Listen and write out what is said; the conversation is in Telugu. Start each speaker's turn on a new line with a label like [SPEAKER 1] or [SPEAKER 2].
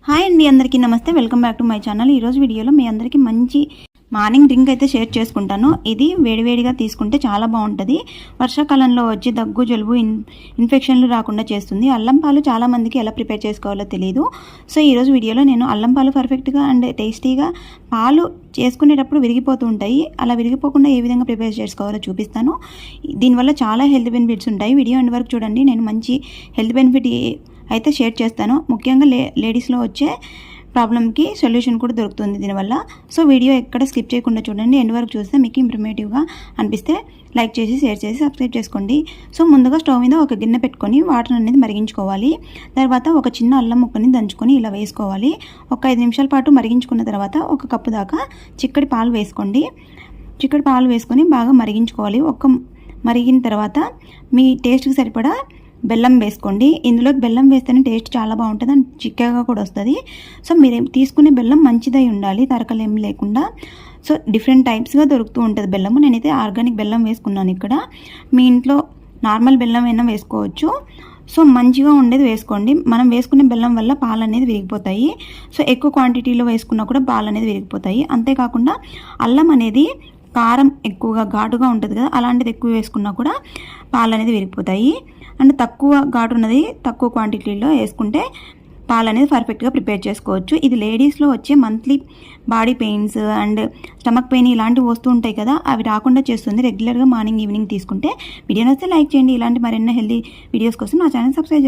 [SPEAKER 1] హాయ్ అండి, అందరికీ నమస్తే. Welcome back to my channel. ఈరోజు వీడియోలో మీ అందరికీ మంచి మార్నింగ్ డ్రింక్ అయితే షేర్ చేసుకుంటాను. ఇది వేడివేడిగా తీసుకుంటే చాలా బాగుంటుంది. వర్షాకాలంలో వచ్చి దగ్గు, జలుబు, ఇన్ఫెక్షన్లు రాకుండా చేస్తుంది. అల్లం పాలు చాలా మందికి ఎలా ప్రిపేర్ చేసుకోవాలో తెలియదు. సో ఈరోజు వీడియోలో నేను అల్లం పాలు పర్ఫెక్ట్గా అండ్ టేస్టీగా పాలు చేసుకునేటప్పుడు విరిగిపోతూ ఉంటాయి. అలా విరిగిపోకుండా ఏ విధంగా ప్రిపేర్ చేసుకోవాలో చూపిస్తాను. దీనివల్ల చాలా హెల్త్ బెనిఫిట్స్ ఉంటాయి. వీడియో ఎండ్ వరకు చూడండి. నేను మంచి హెల్త్ బెనిఫిట్ అయితే షేర్ చేస్తాను. ముఖ్యంగా లేడీస్లో వచ్చే ప్రాబ్లంకి సొల్యూషన్ కూడా దొరుకుతుంది దీనివల్ల. సో వీడియో ఎక్కడ స్కిప్ చేయకుండా చూడండి. ఎండ్ వరకు చూస్తే మీకు ఇన్ఫర్మేటివ్గా అనిపిస్తే లైక్ చేసి, షేర్ చేసి, సబ్స్క్రైబ్ చేసుకోండి. సో ముందుగా స్టవ్ మీద ఒక గిన్నె పెట్టుకొని వాటర్ అనేది మరిగించుకోవాలి. తర్వాత ఒక చిన్న అల్లం ముక్కని దంచుకొని ఇలా వేసుకోవాలి. ఒక 5 నిమిషాల పాటు మరిగించుకున్న తర్వాత ఒక కప్పు దాకా చిక్కటి పాలు వేసుకోండి. చిక్కటి పాలు వేసుకొని బాగా మరిగించుకోవాలి. మరిగిన తర్వాత మీ టేస్ట్కి సరిపడా బెల్లం వేసుకోండి. ఇందులోకి బెల్లం వేస్తేనే టేస్ట్ చాలా బాగుంటుంది అండ్ చిక్కగా కూడా వస్తుంది. సో మీరు తీసుకునే బెల్లం మంచిదై ఉండాలి, తరకలేం లేకుండా. సో డిఫరెంట్ టైప్స్గా దొరుకుతూ ఉంటుంది బెల్లము. నేనైతే ఆర్గానిక్ బెల్లం వేసుకున్నాను ఇక్కడ. మీ ఇంట్లో నార్మల్ బెల్లం అయినా వేసుకోవచ్చు. సో మంచిగా ఉండేది వేసుకోండి. మనం వేసుకునే బెల్లం వల్ల పాలు అనేది విరిగిపోతాయి. సో ఎక్కువ క్వాంటిటీలో వేసుకున్నా కూడా పాలు అనేది విరిగిపోతాయి. అంతేకాకుండా అల్లం అనేది కారం ఎక్కువగా ఘాటుగా ఉంటుంది కదా, అలాంటిది ఎక్కువ వేసుకున్నా కూడా పాలు అనేది విరిగిపోతాయి. అండ్ తక్కువ ఘాటు ఉన్నది తక్కువ క్వాంటిటీలో వేసుకుంటే పాలు అనేది పర్ఫెక్ట్గా ప్రిపేర్ చేసుకోవచ్చు. ఇది లేడీస్లో వచ్చే monthly body pains and stomach pain ఇలాంటివి వస్తూ ఉంటాయి కదా, అవి రాకుండా చేస్తుంది. రెగ్యులర్గా మార్నింగ్ ఈవినింగ్ తీసుకుంటే. వీడియో వస్తే లైక్ చేయండి. ఇలాంటి మరెన్నో హెల్తీ వీడియోస్ కోసం నా ఛానల్ సబ్స్క్రైబ్ చేసుకోండి.